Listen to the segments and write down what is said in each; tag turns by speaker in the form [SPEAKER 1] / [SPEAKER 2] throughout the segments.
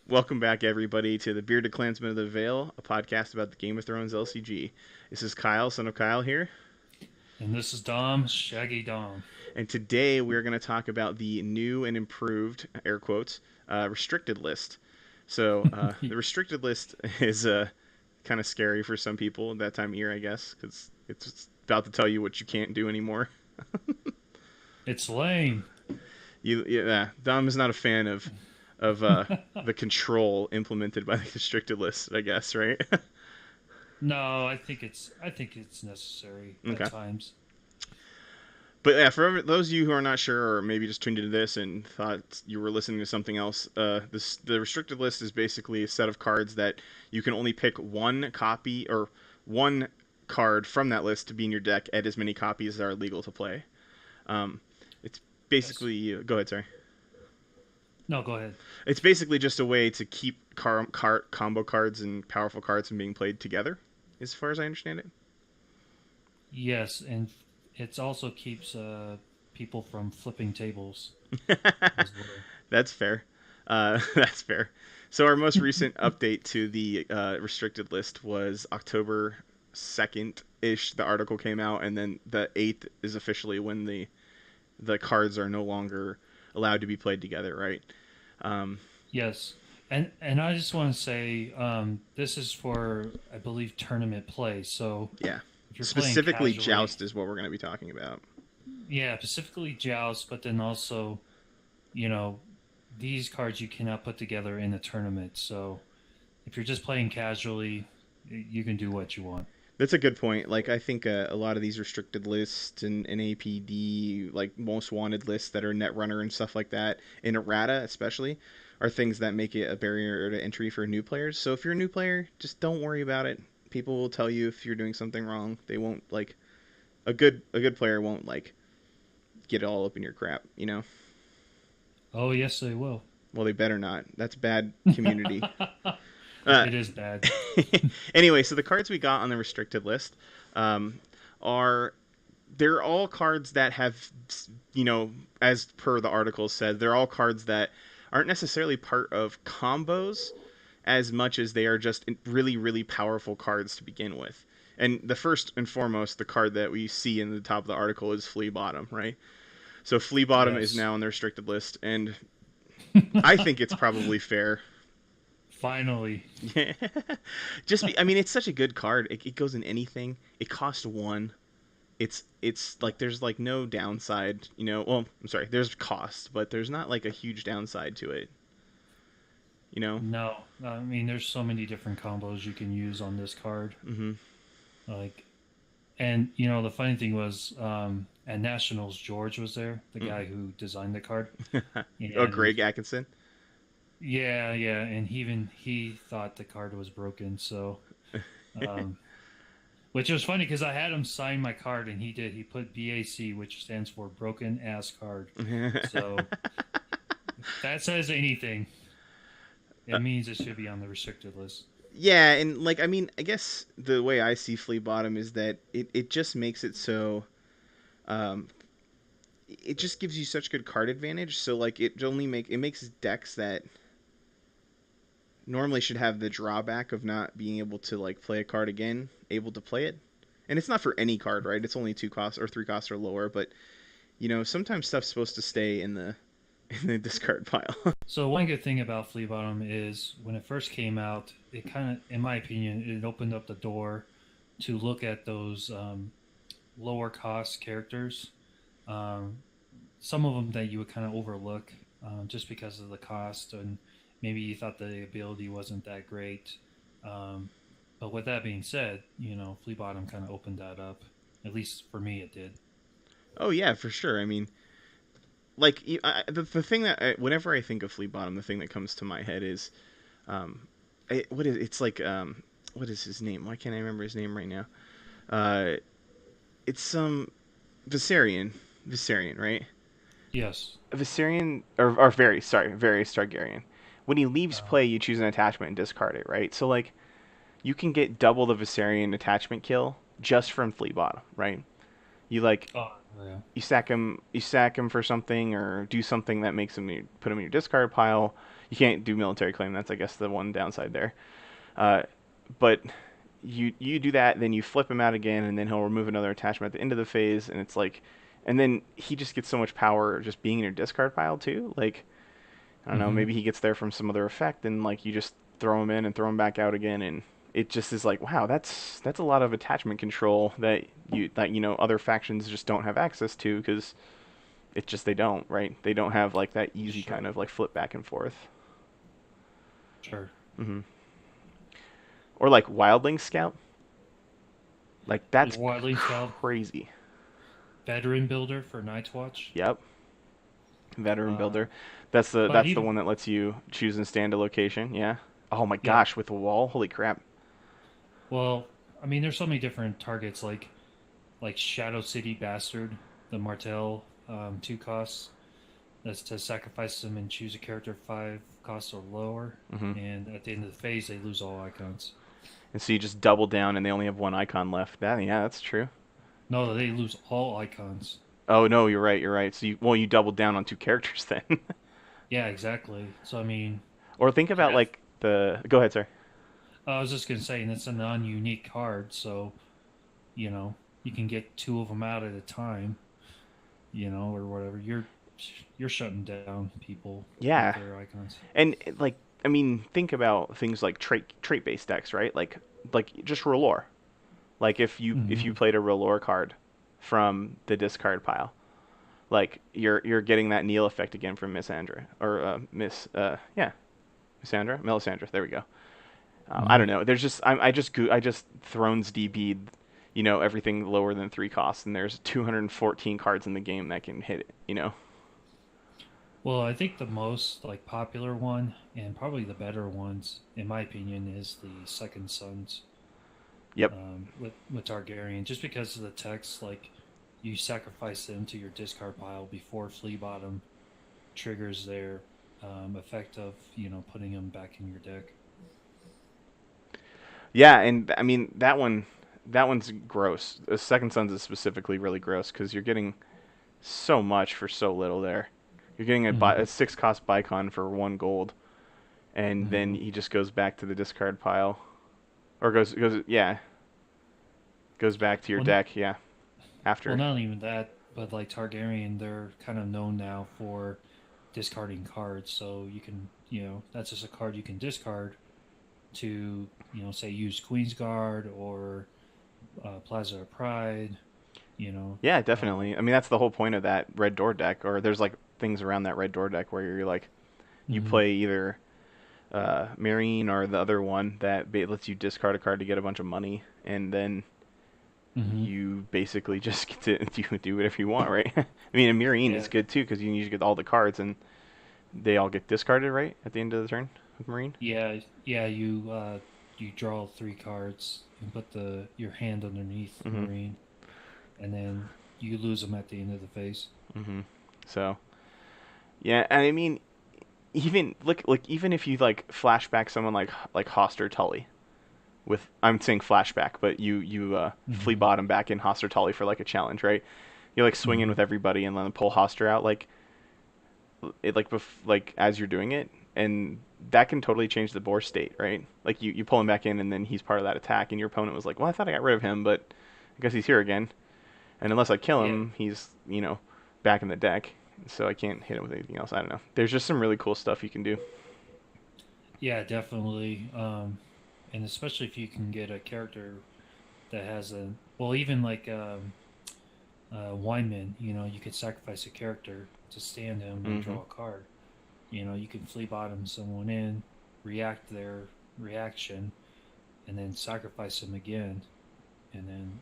[SPEAKER 1] Welcome back, everybody, to the Bearded Clansmen of the Vale, a podcast about the Game of Thrones LCG. This is Kyle, son of Kyle here,
[SPEAKER 2] And this is Dom, Shaggy Dom.
[SPEAKER 1] and today we're going to talk about the new and improved, air quotes, restricted list. The restricted list is kind of scary for some people at that time of year, I guess, because it's about to tell you what you can't do anymore.
[SPEAKER 2] It's lame.
[SPEAKER 1] Yeah, Dom is not a fan of the control implemented by the restricted list, I guess, right?
[SPEAKER 2] No, I think it's necessary at
[SPEAKER 1] Okay.
[SPEAKER 2] times.
[SPEAKER 1] But yeah, for those of you who are not sure, or maybe just tuned into this and thought you were listening to something else, the restricted list is basically a set of cards that you can only pick one copy or one card from that list to be in your deck at as many copies as are legal to play. It's
[SPEAKER 2] Yes.
[SPEAKER 1] basically go ahead, sorry.
[SPEAKER 2] No, go ahead.
[SPEAKER 1] It's basically just a way to keep combo cards and powerful cards from being played together, as far as I understand it.
[SPEAKER 2] Yes, and it also keeps people from flipping tables as well.
[SPEAKER 1] That's fair. That's fair. So our most recent update to the restricted list was October 2nd ish. The article came out, and then the 8th is officially when the cards are no longer allowed to be played together. Right? Um,
[SPEAKER 2] Yes, and I just want to say this is for I believe tournament play. So
[SPEAKER 1] yeah.
[SPEAKER 2] if you're playing
[SPEAKER 1] Specifically,
[SPEAKER 2] casually,
[SPEAKER 1] Joust is what we're going to be talking about.
[SPEAKER 2] yeah, specifically joust, but then also you know these cards you cannot put together in a tournament. So if you're just playing casually, you can do what you want.
[SPEAKER 1] That's a good point. Like I think a lot of these restricted lists and APD, like most wanted lists that are Netrunner and stuff like that, in errata especially, are things that make it a barrier to entry for new players. So if you're a new player, just don't worry about it. People will tell you if you're doing something wrong. They won't like a good player won't like get all up in your crap. You know.
[SPEAKER 2] Oh yes, they will.
[SPEAKER 1] Well, they better not. That's bad community. Uh,
[SPEAKER 2] It is bad.
[SPEAKER 1] anyway, so the cards we got on the restricted list um, are they're all cards that have, as per the article said, they're all cards that aren't necessarily part of combos as much as they are just really, really powerful cards to begin with. And the first and foremost, the card that we see in the top of the article is Flea Bottom, right? So Flea Bottom is
[SPEAKER 2] Yes.
[SPEAKER 1] now on the restricted list, and I think it's probably fair.
[SPEAKER 2] Finally.
[SPEAKER 1] Yeah. I mean, it's such a good card. It goes in anything. It costs one. It's like there's like no downside, you know. Well, I'm sorry, there's cost, but there's not like a huge downside to it, you know.
[SPEAKER 2] No, I mean there's so many different combos you can use on this card.
[SPEAKER 1] Hmm.
[SPEAKER 2] Like, and the funny thing was, at Nationals, George was there, the guy who designed the card,
[SPEAKER 1] Oh,
[SPEAKER 2] and
[SPEAKER 1] Greg Atkinson.
[SPEAKER 2] yeah, yeah, and he thought the card was broken. So, um, which was funny because I had him sign my card, and he did. He put BAC, which stands for Broken Ass Card. So if that says anything, it means it should be on the restricted list.
[SPEAKER 1] Yeah, and like I mean, I guess the way I see Flea Bottom is that it just makes it so um, it just gives you such good card advantage. So like it makes decks that normally should have the drawback of not being able to like play a card again, able to play it. And it's not for any card, right? It's only 2 costs or 3 costs or lower, but sometimes stuff's supposed to stay in the in the discard pile.
[SPEAKER 2] So one good thing about Flea Bottom is when it first came out, it kind of, in my opinion, it opened up the door to look at those lower cost characters. Um, some of them that you would kind of overlook just because of the cost, and maybe you thought the ability wasn't that great. Um, but with that being said, Flea Bottom kind of opened that up. At least for me, it did.
[SPEAKER 1] Oh yeah, for sure. I mean, like the thing that whenever I think of Flea Bottom, the thing that comes to my head is it's like what is his name? Why can't I remember his name right now? Uh, it's some Viserion, Viserion, right?
[SPEAKER 2] Yes.
[SPEAKER 1] Viserion or very sorry, Varys Targaryen. When he leaves
[SPEAKER 2] Uh,
[SPEAKER 1] play, you choose an attachment and discard it, right? So like you can get double the Viserion attachment kill just from Flea Bottom, right? You like
[SPEAKER 2] oh, yeah.
[SPEAKER 1] you sack him for something or do something that makes him put him in your discard pile. You can't do military claim. That's I guess the one downside there. Uh, but you do that, then you flip him out again, and then he'll remove another attachment at the end of the phase, and it's like, and then he just gets so much power just being in your discard pile too. Like I don't know,
[SPEAKER 2] Mm-hmm.
[SPEAKER 1] maybe he gets there from some other effect, and like you just throw him in and throw him back out again, and it just is like, wow, that's a lot of attachment control that other factions just don't have access to because it's just they don't, right? They don't have like that easy kind
[SPEAKER 2] Sure.
[SPEAKER 1] of like flip back and forth.
[SPEAKER 2] Sure.
[SPEAKER 1] Hmm. Or like Wildling Scout, like that's
[SPEAKER 2] Wildling Scout,
[SPEAKER 1] crazy.
[SPEAKER 2] veteran builder for Night's Watch.
[SPEAKER 1] Yep, veteran
[SPEAKER 2] Uh,
[SPEAKER 1] builder. That's the
[SPEAKER 2] but
[SPEAKER 1] that's the
[SPEAKER 2] even
[SPEAKER 1] one that lets you choose and stand a location. Yeah. Oh my
[SPEAKER 2] yeah.
[SPEAKER 1] gosh, with the wall, holy crap.
[SPEAKER 2] Well, I mean, there's so many different targets like Shadow City Bastard, the Martel, 2 costs. That's to sacrifice them and choose a character 5 costs or lower.
[SPEAKER 1] Hmm.
[SPEAKER 2] And at the end of the phase, they lose all icons.
[SPEAKER 1] And so you just double down, and they only have one icon left. Yeah, that's true.
[SPEAKER 2] No, they lose all icons.
[SPEAKER 1] Oh no, you're right. You're right. So you doubled down on two characters then.
[SPEAKER 2] Yeah, exactly. So I mean,
[SPEAKER 1] Or think about
[SPEAKER 2] yeah.
[SPEAKER 1] like the. Go ahead, sir.
[SPEAKER 2] I was just gonna say, and it's a non-unique card, so you know you can get 2 of them out at a time, or whatever. You're shutting down people with
[SPEAKER 1] Yeah,
[SPEAKER 2] their icons.
[SPEAKER 1] and like I mean, think about things like trait based decks, right? Like just R'hllor. Like if you
[SPEAKER 2] Hmm.
[SPEAKER 1] played a R'hllor card from the discard pile, like you're getting that Neil effect again from Miss Andra or Miss Andra Melisandre. There we go. I
[SPEAKER 2] Hmm.
[SPEAKER 1] don't know. There's just I just Thrones DB'd, everything lower than 3 costs, and there's 214 cards in the game that can hit it.
[SPEAKER 2] Well, I think the most like popular one and probably the better ones, in my opinion, is the Second Sons
[SPEAKER 1] Yep.
[SPEAKER 2] with Targaryen, just because of the text. Like you sacrifice them to your discard pile before Flea Bottom triggers their effect of putting them back in your deck.
[SPEAKER 1] Yeah, and I mean that one's gross. The Second Sons is specifically really gross because you're getting so much for so little there. You're getting a
[SPEAKER 2] Hmm.
[SPEAKER 1] 6 cost Bicon for 1 gold, and then
[SPEAKER 2] Hmm.
[SPEAKER 1] he just goes back to the discard pile, or goes back to your
[SPEAKER 2] Well,
[SPEAKER 1] deck. Yeah,
[SPEAKER 2] well,
[SPEAKER 1] after.
[SPEAKER 2] not even that, but like Targaryen, they're kind of known now for discarding cards. So you can, that's just a card you can discard to, say use Queen's Guard or Plaza of Pride. You know,
[SPEAKER 1] Yeah,
[SPEAKER 2] uh,
[SPEAKER 1] definitely. I mean, that's the whole point of that red door deck, or there's like things around that red door deck where you're like, you
[SPEAKER 2] hmm
[SPEAKER 1] play either Marine or the other one that lets you discard a card to get a bunch of money, and then
[SPEAKER 2] hmm
[SPEAKER 1] you basically just get to do whatever you want, right? I mean, a Marine is
[SPEAKER 2] yeah,
[SPEAKER 1] good too because you usually get all the cards and they all get discarded, right, at the end of the turn with Marine.
[SPEAKER 2] yeah. You draw 3 cards and put the your hand underneath
[SPEAKER 1] Hmm.
[SPEAKER 2] Marine, and then you lose them at the end of the phase.
[SPEAKER 1] Hmm. So yeah, and I mean, even like even if you like flashback someone like Hoster Tully, with I'm saying flashback, but you flea
[SPEAKER 2] Hmm.
[SPEAKER 1] bottom back in Hoster Tully for like a challenge, right? You like swing in
[SPEAKER 2] Hmm.
[SPEAKER 1] with everybody and then pull Hoster out like as you're doing it, and that can totally change the board state, right? Like you pull him back in and then he's part of that attack, and your opponent was like, well, I thought I got rid of him, but I guess he's here again, and unless I kill
[SPEAKER 2] Yeah,
[SPEAKER 1] him, he's back in the deck, so I can't hit him with anything else. I don't know. There's just some really cool stuff you can do.
[SPEAKER 2] yeah, definitely. And especially if you can get a character that has even like Wyman, you could sacrifice a character to stand him and
[SPEAKER 1] Hmm.
[SPEAKER 2] draw a card. You can flea bottom someone in, react their reaction, and then sacrifice them again. And then,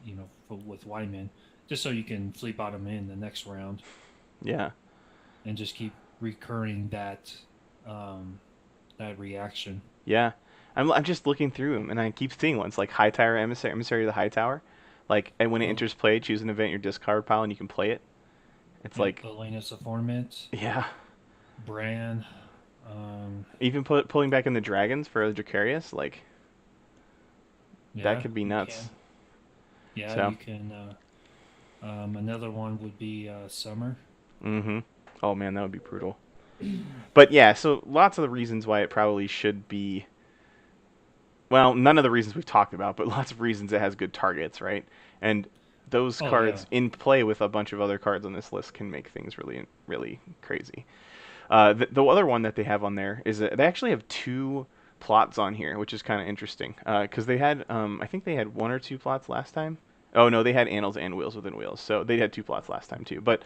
[SPEAKER 2] with Wyman, just so you can flea bottom in the next round
[SPEAKER 1] Yeah.
[SPEAKER 2] and just keep recurring um, that reaction.
[SPEAKER 1] Yeah, I'm just looking through them, and I keep seeing ones like High Tower Emissary of the High Tower. Like, and when it
[SPEAKER 2] Oh,
[SPEAKER 1] enters play, choose an event in your discard pile, and you can play it. It's
[SPEAKER 2] yep,
[SPEAKER 1] like,
[SPEAKER 2] Elena's Informant,
[SPEAKER 1] yeah,
[SPEAKER 2] Bran. Um,
[SPEAKER 1] even pulling back in the dragons for a Dracarius, like that
[SPEAKER 2] yeah,
[SPEAKER 1] could be
[SPEAKER 2] you
[SPEAKER 1] nuts.
[SPEAKER 2] can. Yeah,
[SPEAKER 1] So,
[SPEAKER 2] you can. Another one would be Summer.
[SPEAKER 1] mm-hmm. Oh man, that would be brutal. But yeah, so lots of the reasons why it probably should be. Well, none of the reasons we've talked about, but lots of reasons it has good targets, right? And those
[SPEAKER 2] Oh yeah,
[SPEAKER 1] cards in play with a bunch of other cards on this list can make things really, really crazy. The other one that they have on there is that they actually have two plots on here, which is kind of interesting. Because they had, I think they had one or two plots last time. Oh no, they had annals and wheels within wheels, so they had two plots last time too. But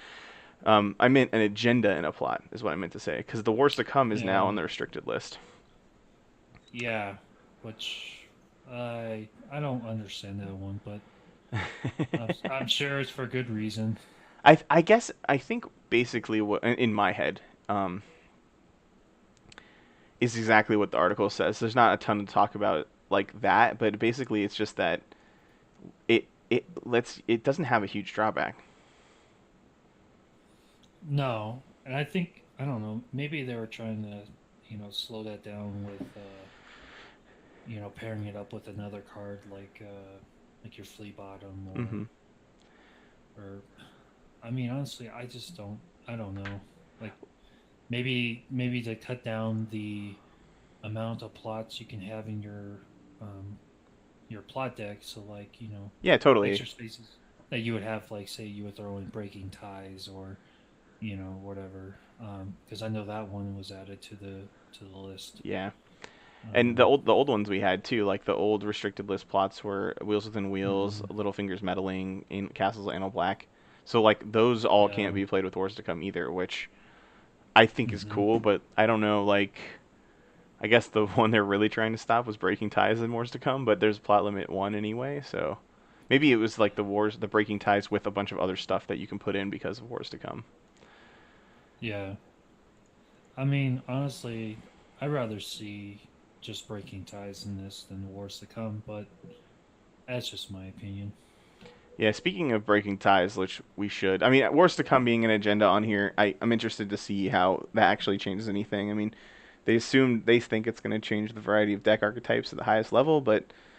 [SPEAKER 1] I meant an agenda and a plot is what I meant to say, because the wars to come is now
[SPEAKER 2] yeah,
[SPEAKER 1] on the restricted list.
[SPEAKER 2] yeah. Which I don't understand that one, but I'm sure it's for good reason.
[SPEAKER 1] I guess I think basically what in my head um, is exactly what the article says. There's not a ton to talk about like that, but basically it's just that it doesn't have a huge drawback.
[SPEAKER 2] No, and I think I don't know. Maybe they were trying to, slow that down with, pairing it up with another card like your flea bottom
[SPEAKER 1] Hmm.
[SPEAKER 2] or. I mean, honestly, I just don't. I don't know. Like maybe to cut down the amount of plots you can have in your plot deck. So like
[SPEAKER 1] Yeah, totally.
[SPEAKER 2] extra spaces that you would have, like say you would throw in breaking ties or whatever. Because I know that one was added to the list.
[SPEAKER 1] Yeah. And
[SPEAKER 2] Um,
[SPEAKER 1] the old ones we had too, like the old restricted list plots were Wheels Within Wheels,
[SPEAKER 2] mhm.
[SPEAKER 1] Littlefingers Meddling, in Castles of Anno Black. So like those all
[SPEAKER 2] Yeah.
[SPEAKER 1] can't be played with Wars to Come either, which I think is
[SPEAKER 2] Hmm.
[SPEAKER 1] cool, but I don't know, like I guess the one they're really trying to stop was Breaking Ties in Wars to Come, but there's plot limit 1 anyway, so maybe it was like the Breaking Ties with a bunch of other stuff that you can put in because of Wars to Come.
[SPEAKER 2] Yeah. I mean, honestly, I'd rather see just breaking ties in this than wars to come, but that's just my opinion.
[SPEAKER 1] Yeah, speaking of breaking ties, which we should. I mean, Wars to Come being an agenda on here, I'm interested to see how that actually changes anything. I mean, they think it's going to change the variety of deck archetypes at the highest level, but I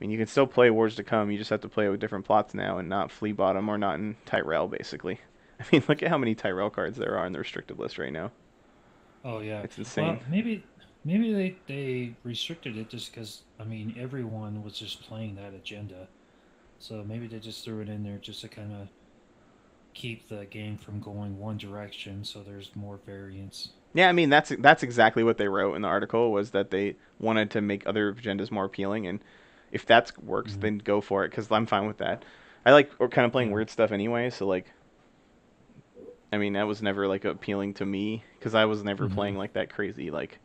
[SPEAKER 1] mean, you can still play Wars to Come. You just have to play with different plots now and not Flea Bottom or not in Tyrell, basically. I mean, look at how many Tyrell cards there are in the restricted list right now.
[SPEAKER 2] Oh yeah.
[SPEAKER 1] It's insane.
[SPEAKER 2] Well, maybe they restricted it just because I mean everyone was just playing that agenda, so maybe they just threw it in there just to kind of keep the game from going one direction, so there's more variance.
[SPEAKER 1] Yeah, I mean that's exactly what they wrote in the article was that they wanted to make other agendas more appealing, and if that works,
[SPEAKER 2] Mm.
[SPEAKER 1] then go for it because I'm fine with that. I like or kind of playing
[SPEAKER 2] Yeah.
[SPEAKER 1] weird stuff anyway, so like I mean that was never like appealing to me because I was never
[SPEAKER 2] Hmm.
[SPEAKER 1] playing like that crazy like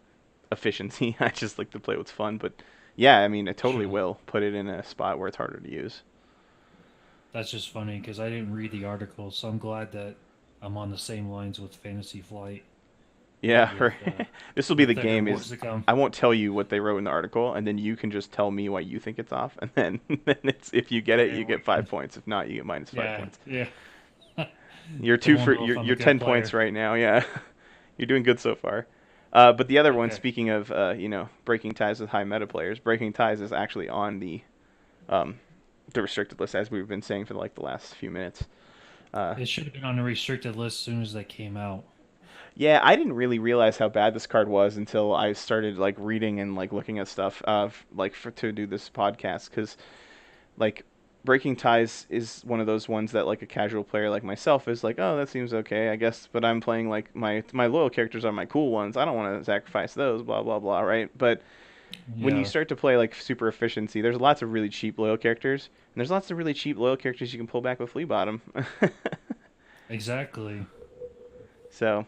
[SPEAKER 1] efficiency. I just like to play what's fun, but yeah, I mean I totally
[SPEAKER 2] Sure.
[SPEAKER 1] will put it in a spot where it's harder to use.
[SPEAKER 2] That's just funny because I didn't read the article, so I'm glad that I'm on the same lines with Fantasy Flight
[SPEAKER 1] Yeah,
[SPEAKER 2] with
[SPEAKER 1] this will be the
[SPEAKER 2] with their
[SPEAKER 1] game.
[SPEAKER 2] wars
[SPEAKER 1] Is
[SPEAKER 2] to come.
[SPEAKER 1] I won't tell you what they wrote in the article, and then you can just tell me why you think it's off, and then then it's if you get it,
[SPEAKER 2] And
[SPEAKER 1] you get
[SPEAKER 2] we
[SPEAKER 1] five
[SPEAKER 2] can,
[SPEAKER 1] points. If not, you get minus five
[SPEAKER 2] yeah,
[SPEAKER 1] points.
[SPEAKER 2] yeah.
[SPEAKER 1] You're
[SPEAKER 2] They
[SPEAKER 1] two
[SPEAKER 2] won't
[SPEAKER 1] for
[SPEAKER 2] know if I'm a
[SPEAKER 1] you're
[SPEAKER 2] good
[SPEAKER 1] 10 points
[SPEAKER 2] player.
[SPEAKER 1] right now. Yeah, you're doing good so far. But the other one,
[SPEAKER 2] Okay.
[SPEAKER 1] speaking of breaking ties with high meta players, breaking ties is actually on um, the restricted list as we've been saying for like the last few minutes. Uh,
[SPEAKER 2] It should have been on a restricted list as soon as they came out.
[SPEAKER 1] yeah, I didn't really realize how bad this card was until I started like reading and like looking at stuff like for to do this podcast because like breaking ties is one of those ones that like a casual player like myself is like, oh, that seems okay, I guess, but I'm playing like my loyal characters are my cool ones. I don't want to sacrifice those, blah blah blah, right? But when you
[SPEAKER 2] Yeah,
[SPEAKER 1] start to play like super efficiency, there's lots of really cheap loyal characters, and there's lots of really cheap loyal characters you can pull back with flea bottom.
[SPEAKER 2] exactly.
[SPEAKER 1] So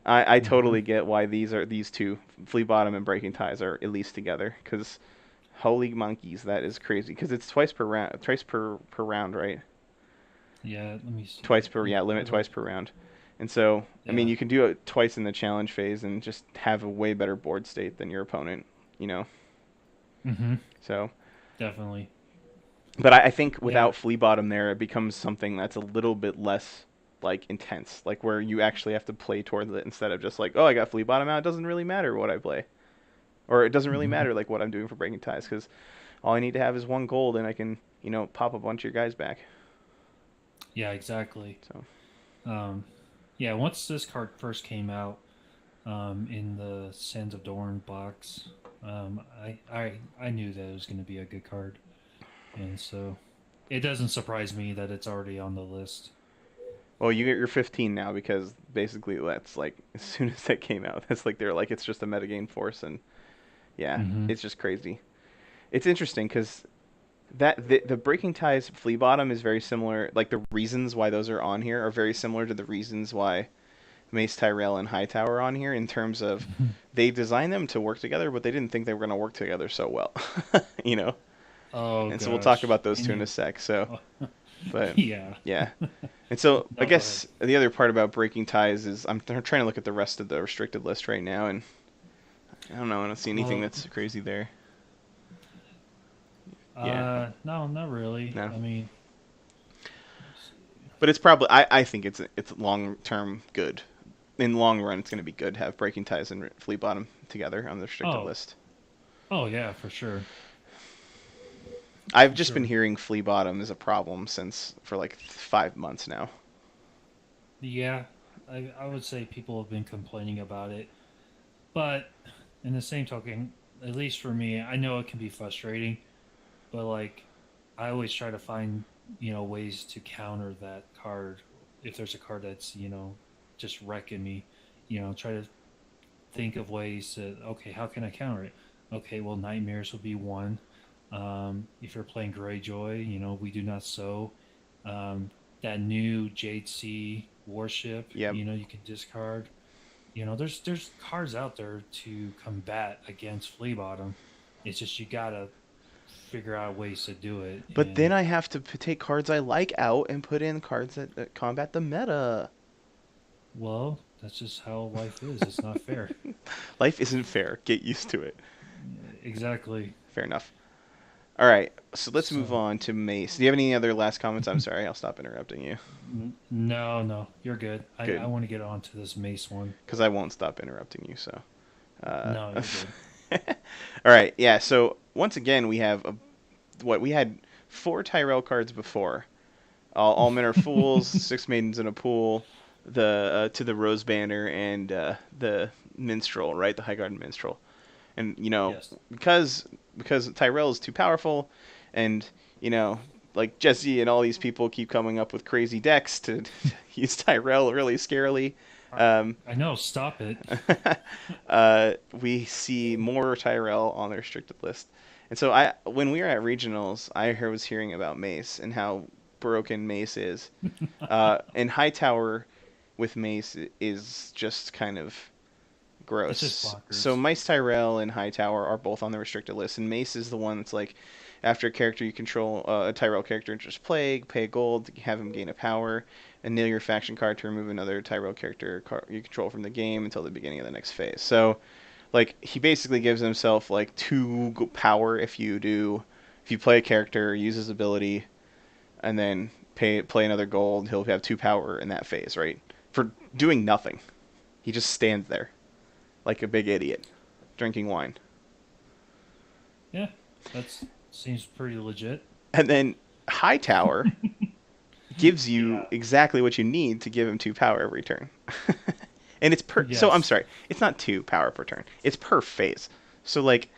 [SPEAKER 1] I
[SPEAKER 2] Hmm.
[SPEAKER 1] totally get why these two flea bottom and breaking ties are at least together because holy monkeys, that is crazy because it's twice per round, right?
[SPEAKER 2] Yeah, let me see.
[SPEAKER 1] Twice per
[SPEAKER 2] Yeah,
[SPEAKER 1] limit
[SPEAKER 2] hold up.
[SPEAKER 1] twice per round. And so, I mean,
[SPEAKER 2] Yeah.
[SPEAKER 1] you can do it twice in the challenge phase and just have a way better board state than your opponent, you know.
[SPEAKER 2] Hmm.
[SPEAKER 1] So,
[SPEAKER 2] Definitely.
[SPEAKER 1] but I think
[SPEAKER 2] Yeah.
[SPEAKER 1] without flea bottom there, it becomes something that's a little bit less like intense, like where you actually have to play towards it instead of just like, oh, I got flea bottom out. It doesn't really matter what I play, or it doesn't really
[SPEAKER 2] Hmm.
[SPEAKER 1] matter like what I'm doing for breaking ties because all I need to have is one gold and I can, pop a bunch of your guys back.
[SPEAKER 2] Yeah, exactly.
[SPEAKER 1] So,
[SPEAKER 2] Um, yeah, once this card first came out, in the Sands of Dorn box. I knew that it was going to be a good card, and so it doesn't surprise me that it's already on the list.
[SPEAKER 1] Well, you get your 15 now because basically that's like as soon as that came out, that's like they're like it's just a metagame force, and yeah,
[SPEAKER 2] Mm-hmm.
[SPEAKER 1] it's just crazy. It's interesting because the Breaking Ties Flea Bottom is very similar. Like the reasons why those are on here are very similar to the reasons why Mace Tyrell and Hightower are on here in terms of they designed them to work together, but they didn't think they were going to work together so well, you know.
[SPEAKER 2] Oh
[SPEAKER 1] And so we'll talk
[SPEAKER 2] gosh,
[SPEAKER 1] about those
[SPEAKER 2] can
[SPEAKER 1] two in
[SPEAKER 2] you?
[SPEAKER 1] a sec. So,
[SPEAKER 2] Oh,
[SPEAKER 1] but
[SPEAKER 2] yeah.
[SPEAKER 1] yeah, and so I
[SPEAKER 2] No, go ahead.
[SPEAKER 1] guess the other part about Breaking Ties is I'm trying to look at the rest of the restricted list right now, and I don't know, I don't see anything
[SPEAKER 2] Well,
[SPEAKER 1] that's crazy there. Yeah,
[SPEAKER 2] no, not really.
[SPEAKER 1] no,
[SPEAKER 2] I mean, let me see.
[SPEAKER 1] but it's probably I think it's long term good. In long run, it's going to be good to have Breaking Ties and Flea Bottom together on the restricted
[SPEAKER 2] Oh,
[SPEAKER 1] list.
[SPEAKER 2] oh yeah, for sure,
[SPEAKER 1] I've
[SPEAKER 2] for
[SPEAKER 1] just been
[SPEAKER 2] sure.
[SPEAKER 1] hearing Flea Bottom is a problem since for like 5 months now.
[SPEAKER 2] Yeah, I would say people have been complaining about it, but in the same token, at least for me, I know it can be frustrating, but like I always try to find ways to counter that card if there's a card that's just wrecking me. Try to think of ways to, okay, how can I counter it? Okay, well, nightmares would be one. If you're playing Greyjoy, we do not sow. Um, that new Jade Sea warship,
[SPEAKER 1] Yep.
[SPEAKER 2] you can discard. There's cards out there to combat against Flea Bottom. It's just you gotta figure out ways to do it.
[SPEAKER 1] But then
[SPEAKER 2] And
[SPEAKER 1] I have to take cards I like out and put in cards that combat the meta.
[SPEAKER 2] well, that's just how life is. It's not fair.
[SPEAKER 1] Life isn't fair. Get used to it.
[SPEAKER 2] Exactly.
[SPEAKER 1] Fair enough. All right, so let's move
[SPEAKER 2] So
[SPEAKER 1] on to Mace. Do you have any other last comments? I'm sorry, I'll stop interrupting you.
[SPEAKER 2] no, no, you're good. I
[SPEAKER 1] Good,
[SPEAKER 2] want to get on to this Mace one.
[SPEAKER 1] because I won't stop interrupting you. So,
[SPEAKER 2] No,
[SPEAKER 1] all
[SPEAKER 2] you're good.
[SPEAKER 1] right, yeah. So once again, we have what we had four Tyrell cards before. All men are fools. Six maidens in a pool. The to the rose banner and the minstrel, right? The high garden minstrel. And
[SPEAKER 2] Yes.
[SPEAKER 1] because Tyrell is too powerful, and you know like Jesse and all these people keep coming up with crazy decks to use Tyrell really scarily.
[SPEAKER 2] I,
[SPEAKER 1] Um,
[SPEAKER 2] I know. Stop it.
[SPEAKER 1] we see more Tyrell on the restricted list. And so when we were at regionals, was hearing about Mace and how broken Mace is. And Hightower with Mace is just kind of
[SPEAKER 2] It's just
[SPEAKER 1] gross. So
[SPEAKER 2] bonkers.
[SPEAKER 1] Mace Tyrell and Hightower are both on the restricted list, and Mace is the one that's like, after a character you control, a Tyrell character enters Plague, pay a gold, have him gain a power, and nail your faction card to remove another Tyrell character you control from the game until the beginning of the next phase. So, like, he basically gives himself like power if you play a character, use his ability, and then play another gold, he'll have 2 power in that phase, right? For doing nothing. He just stands there like a big idiot, drinking wine.
[SPEAKER 2] Yeah, that seems pretty legit.
[SPEAKER 1] And then Hightower gives you
[SPEAKER 2] Yeah.
[SPEAKER 1] exactly what you need to give him 2 power every turn. And it's so I'm
[SPEAKER 2] Yes.
[SPEAKER 1] sorry, it's not 2 power per turn. It's per phase. So like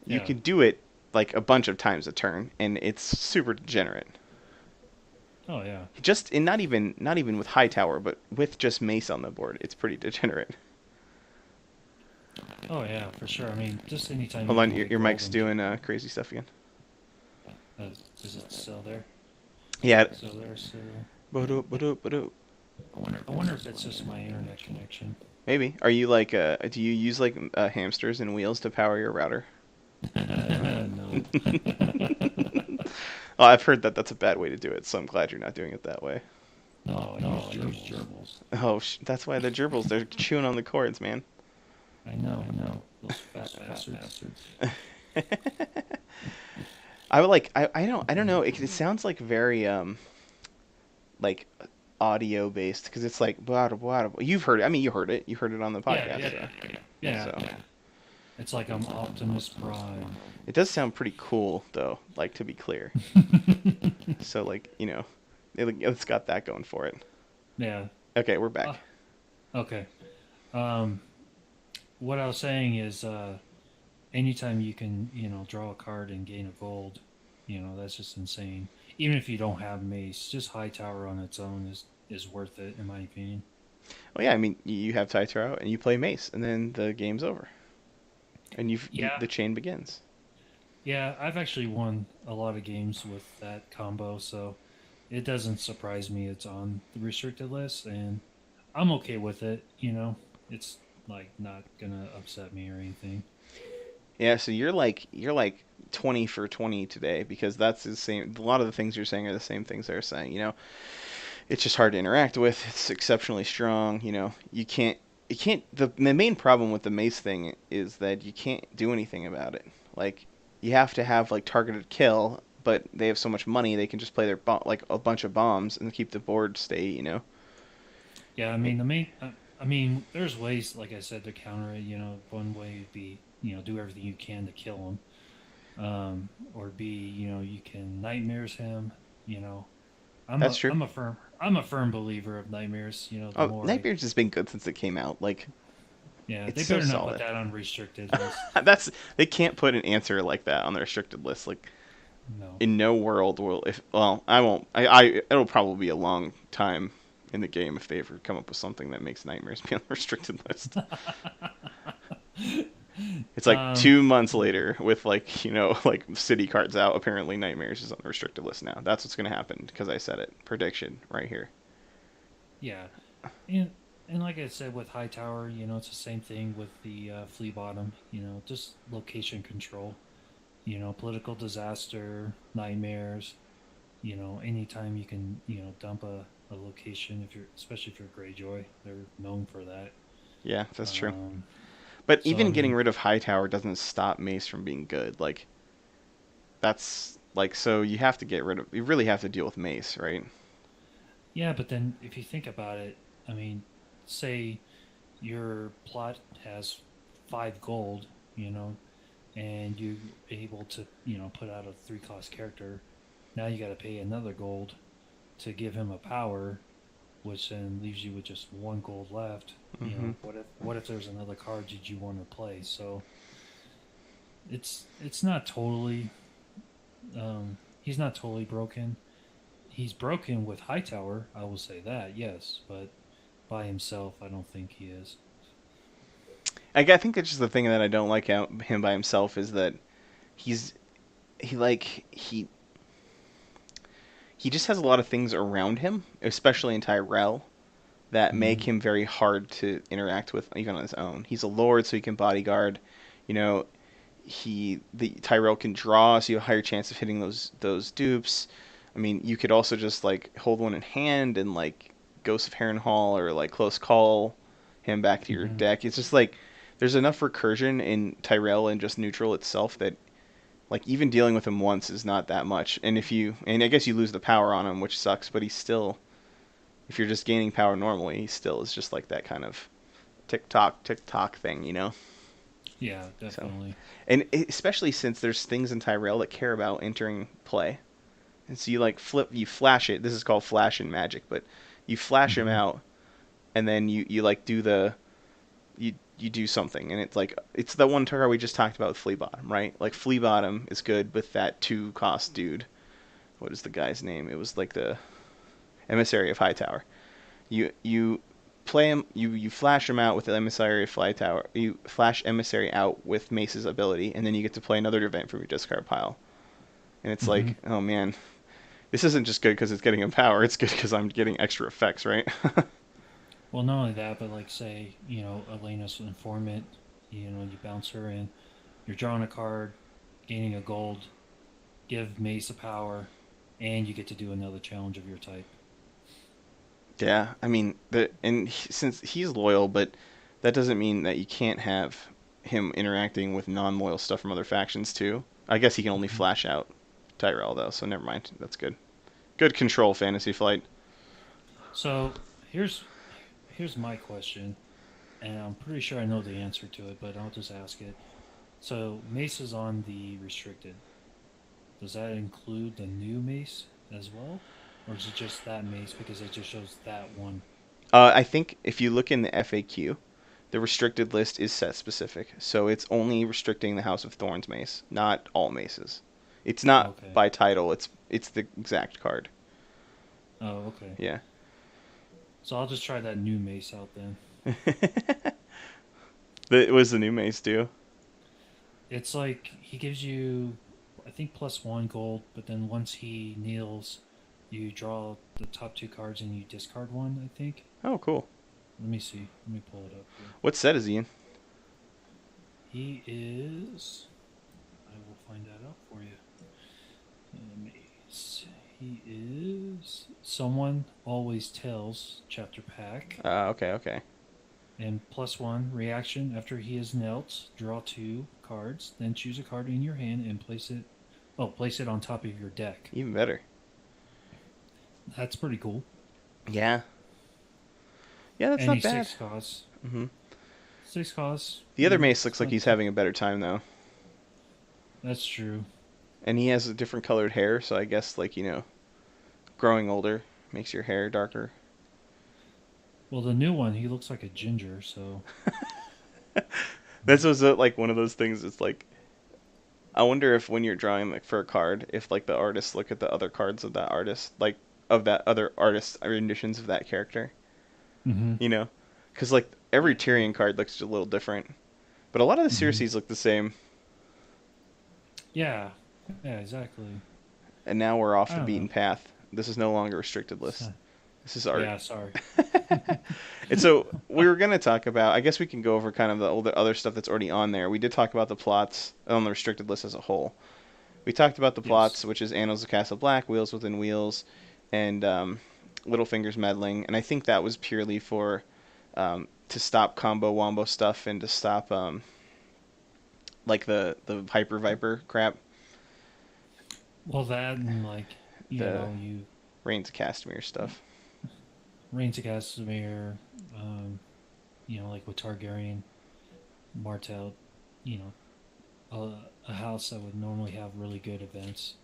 [SPEAKER 1] you
[SPEAKER 2] Yeah.
[SPEAKER 1] can do it like a bunch of times a turn, and it's super degenerate.
[SPEAKER 2] Oh yeah.
[SPEAKER 1] Just and not even with Hightower, but with just Mace on the board, it's pretty degenerate.
[SPEAKER 2] Oh yeah, for sure. I mean, just anytime
[SPEAKER 1] Hold
[SPEAKER 2] you
[SPEAKER 1] on,
[SPEAKER 2] can
[SPEAKER 1] your,
[SPEAKER 2] get
[SPEAKER 1] your
[SPEAKER 2] gold
[SPEAKER 1] mic's
[SPEAKER 2] and get.
[SPEAKER 1] doing crazy stuff again.
[SPEAKER 2] Does it still there?
[SPEAKER 1] Yeah.
[SPEAKER 2] So there. So I wonder if that's just my internet connection.
[SPEAKER 1] Maybe. Are you like do you use like hamsters and wheels to power your router?
[SPEAKER 2] No.
[SPEAKER 1] Oh, I've heard that that's a bad way to do it, so I'm glad you're not doing it that way.
[SPEAKER 2] No, I use gerbils.
[SPEAKER 1] Oh, that's why the gerbils, they're chewing on the cords, man.
[SPEAKER 2] I know, I know. Those fat bastards.
[SPEAKER 1] I would like I don't know, it sounds like very like audio based because it's like blah, blah, blah. You've heard it. I mean, you heard it on the
[SPEAKER 2] Yeah,
[SPEAKER 1] podcast,
[SPEAKER 2] yeah,
[SPEAKER 1] so
[SPEAKER 2] yeah.
[SPEAKER 1] so
[SPEAKER 2] It's like I'm Optimus Prime.
[SPEAKER 1] it does sound pretty cool though, like to be clear. So like, it's got that going for it.
[SPEAKER 2] Yeah.
[SPEAKER 1] Okay, we're back.
[SPEAKER 2] Okay. Um. what I was saying is, anytime you can, draw a card and gain a gold, that's just insane. Even if you don't have mace, just high tower on its own is worth it, in my opinion.
[SPEAKER 1] Well, yeah, I mean, you have Taito out and you play Mace, and then the game's over, and
[SPEAKER 2] Yeah,
[SPEAKER 1] the chain begins.
[SPEAKER 2] yeah, I've actually won a lot of games with that combo, so it doesn't surprise me it's on the restricted list, and I'm okay with it. It's like not gonna upset me or anything.
[SPEAKER 1] Yeah, so you're like 20 for 20 today because that's the same. A lot of the things you're saying are the same things they're saying. It's just hard to interact with. It's exceptionally strong. You can't. The main problem with the mace thing is that you can't do anything about it. Like you have to have like targeted kill, but they have so much money they can just play like a bunch of bombs and keep the board state.
[SPEAKER 2] Yeah, I mean the main. I mean, there's ways, like I said, to counter it. One way would be do everything you can to kill him, or B, you can nightmares him. You know, I'm
[SPEAKER 1] That's
[SPEAKER 2] a
[SPEAKER 1] true.
[SPEAKER 2] I'm a firm believer of nightmares. The
[SPEAKER 1] Oh,
[SPEAKER 2] more I
[SPEAKER 1] Nightmare's has been good since it came out. Like
[SPEAKER 2] Yeah,
[SPEAKER 1] it's
[SPEAKER 2] they
[SPEAKER 1] so
[SPEAKER 2] better not put
[SPEAKER 1] solid.
[SPEAKER 2] that on restricted list.
[SPEAKER 1] That's they can't put an answer like that on the restricted list. Like
[SPEAKER 2] No.
[SPEAKER 1] in no world will if well I won't I it'll probably be a long time in the game if they ever come up with something that makes nightmares be on the restricted list. It's like
[SPEAKER 2] um,
[SPEAKER 1] 2 months later with like like city cards out. Apparently nightmares is on the restricted list now. That's what's gonna happen because I said it. Prediction right here.
[SPEAKER 2] yeah, and like I said with Hightower, it's the same thing with the Flea Bottom. Just location control. Political disaster, nightmares. Anytime you can, dump a location, if you're especially if you're Greyjoy, they're known for that.
[SPEAKER 1] Yeah, that's true.
[SPEAKER 2] Um,
[SPEAKER 1] But
[SPEAKER 2] so I
[SPEAKER 1] even getting
[SPEAKER 2] mean,
[SPEAKER 1] rid of Hightower doesn't stop Mace from being good. Like that's like so you really have to deal with Mace, right?
[SPEAKER 2] yeah, but then if you think about it, I mean, say your plot has 5 gold, and you able to, put out a 3 cost character. Now you got to pay another gold to give him a power, which then leaves you with just 1 gold left.
[SPEAKER 1] Mm-hmm.
[SPEAKER 2] What if there's another card that you want to play? So it's not totally he's not totally broken. He's broken with Hightower, I will say that, yes, but by himself, I don't think he is.
[SPEAKER 1] I think that's just the thing that I don't like out him by himself is that he's he like he just has a lot of things around him, especially in Tyrell, that
[SPEAKER 2] Mm-hmm.
[SPEAKER 1] make him very hard to interact with even on his own. He's a lord, so he can bodyguard. You know, the Tyrell can draw, so you have a higher chance of hitting those dupes. I mean, you could also just like hold one in hand and like Ghost of Harrenhal or like close call him back to your
[SPEAKER 2] Mm-hmm.
[SPEAKER 1] deck. It's just like there's enough recursion in Tyrell and just neutral itself that like even dealing with him once is not that much. And I guess you lose the power on him, which sucks, but he's still if you're just gaining power normally, he still is just like that kind of tick tock thing.
[SPEAKER 2] Yeah,
[SPEAKER 1] So
[SPEAKER 2] definitely.
[SPEAKER 1] and especially since there's things in Tyrell that care about entering play. And so you like you flash it. This is called flash in Magic, but you flash him
[SPEAKER 2] Mm-hmm.
[SPEAKER 1] out, and then you like you do something, and it's the one card we just talked about with Flea Bottom, right? Like Flea Bottom is good with that 2 cost dude. What is the guy's name? It was like the Emissary of Hightower. You play him. You flash him out with the Emissary of Hightower. You flash Emissary out with Mace's ability, and then you get to play another event from your discard pile. And it's
[SPEAKER 2] Mm-hmm.
[SPEAKER 1] like, oh man, this isn't just good because it's getting him power. It's good because I'm getting extra effects, right?
[SPEAKER 2] Well, not only that, but like say, Elena's informant, you bounce her in, you're drawing a card, gaining a gold, give Mace a power, and you get to do another challenge of your type.
[SPEAKER 1] Yeah, I mean, since he's loyal, but that doesn't mean that you can't have him interacting with non-loyal stuff from other factions too. I guess he can only
[SPEAKER 2] Mm-hmm.
[SPEAKER 1] flash out Tyrell though, so never mind. That's good. Good control, Fantasy Flight.
[SPEAKER 2] So here's my question, and I'm pretty sure I know the answer to it, but I'll just ask it. So Mace is on the restricted. Does that include the new Mace as well, or is it just that Mace because it just shows that one?
[SPEAKER 1] I think if you look in the FAQ, the restricted list is set specific, so it's only restricting the House of Thorns mace, not all maces. It's not
[SPEAKER 2] Okay.
[SPEAKER 1] by title. It's the exact card.
[SPEAKER 2] Oh, okay.
[SPEAKER 1] Yeah.
[SPEAKER 2] So I'll just try that new mace out then.
[SPEAKER 1] It was the new mace too.
[SPEAKER 2] It's like he gives you, I think, +1 gold, but then once he kneels, you draw the top 2 cards and you discard one, I think.
[SPEAKER 1] Oh, cool.
[SPEAKER 2] Let me see. Let me pull it up here.
[SPEAKER 1] What set is he in?
[SPEAKER 2] He is. I will find that out for you. Mace. He is. Someone Always Tells Chapter Pack.
[SPEAKER 1] Okay, okay.
[SPEAKER 2] And +1 reaction after he is knelt, draw 2 cards, then choose a card in your hand and place it. Oh, place it on top of your deck.
[SPEAKER 1] Even better.
[SPEAKER 2] That's pretty cool.
[SPEAKER 1] Yeah. Yeah, that's
[SPEAKER 2] And
[SPEAKER 1] not
[SPEAKER 2] he's
[SPEAKER 1] bad.
[SPEAKER 2] 6 costs.
[SPEAKER 1] Mm-hmm.
[SPEAKER 2] 6 costs.
[SPEAKER 1] The other mace looks like he's having a better time though,
[SPEAKER 2] That's true.
[SPEAKER 1] and he has a different colored hair, so I guess like growing older makes your hair darker.
[SPEAKER 2] Well, the new one, he looks like a ginger, so.
[SPEAKER 1] This was like one of those things. It's like I wonder if when you're drawing like for a card, if like the artists look at the other cards of that artist, like of that other artist's renditions of that character,
[SPEAKER 2] Mm-hmm.
[SPEAKER 1] you know, because like every Tyrion card looks a little different, but a lot of the
[SPEAKER 2] Mm-hmm.
[SPEAKER 1] Circes look the same.
[SPEAKER 2] Yeah. Yeah, exactly.
[SPEAKER 1] And now we're off
[SPEAKER 2] I
[SPEAKER 1] the
[SPEAKER 2] don't
[SPEAKER 1] beaten
[SPEAKER 2] know.
[SPEAKER 1] path. This is no longer restricted list. This is art.
[SPEAKER 2] Yeah, sorry.
[SPEAKER 1] And so we were going to talk about, I guess we can go over kind of the other stuff that's already on there. We did talk about the plots on the restricted list as a whole. We talked about the
[SPEAKER 2] Yes.
[SPEAKER 1] plots, which is Annals of Castle Black, Wheels Within Wheels, and Littlefinger's Meddling. And I think that was purely for to stop combo wombo stuff and to stop like the Hyper Viper crap,
[SPEAKER 2] Well, that and, like,
[SPEAKER 1] the
[SPEAKER 2] you.
[SPEAKER 1] Reigns of Castamere stuff.
[SPEAKER 2] Reigns of Castamere, like with Targaryen, Martell, you a house that would normally have really good events,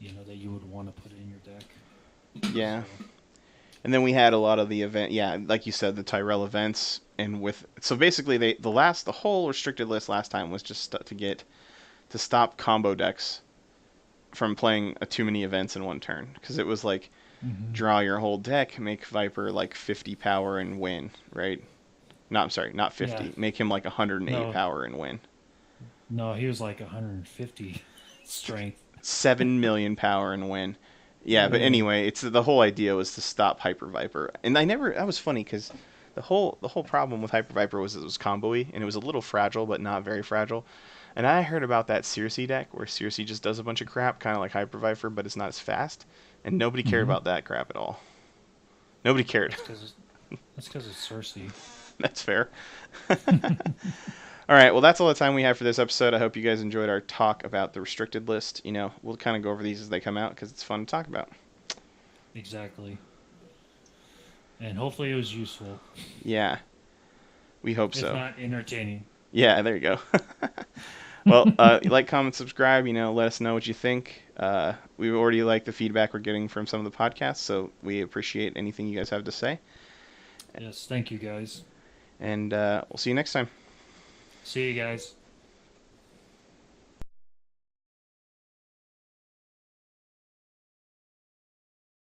[SPEAKER 2] that you would want to put in your deck.
[SPEAKER 1] Yeah.
[SPEAKER 2] So,
[SPEAKER 1] And then we had a lot of the event, yeah, like you said, the Tyrell events, and so basically the whole restricted list last time was just to stop combo decks from playing too many events in one turn, because it was like
[SPEAKER 2] mm-hmm.
[SPEAKER 1] draw your whole deck, make Viper like 50 power and win, right? No, I'm sorry, not
[SPEAKER 2] Yeah.
[SPEAKER 1] 50. Make him like 108
[SPEAKER 2] No,
[SPEAKER 1] power and win.
[SPEAKER 2] no, he was like 150 strength.
[SPEAKER 1] 7 million power and win. Yeah, but anyway, it's the whole idea was to stop Hyper Viper. And that was funny because the whole problem with Hyper Viper was it was combo-y and it was a little fragile but not very fragile. And I heard about that Circe deck where Circe just does a bunch of crap, kind of like Hyper Viper, but it's not as fast. And nobody cared
[SPEAKER 2] Mm-hmm.
[SPEAKER 1] about that crap at all. Nobody cared.
[SPEAKER 2] That's because it's Cersei.
[SPEAKER 1] That's fair. All right, well, that's all the time we have for this episode. I hope you guys enjoyed our talk about the restricted list. We'll kind of go over these as they come out because it's fun to talk about.
[SPEAKER 2] Exactly. And hopefully it was useful.
[SPEAKER 1] Yeah, we hope
[SPEAKER 2] If
[SPEAKER 1] so.
[SPEAKER 2] not, entertaining.
[SPEAKER 1] Yeah, there you go. Well, like, comment, subscribe. Let us know what you think. We already like the feedback we're getting from some of the podcasts, so we appreciate anything you guys have to say.
[SPEAKER 2] Yes, thank you guys.
[SPEAKER 1] And we'll see you next time.
[SPEAKER 2] See you guys.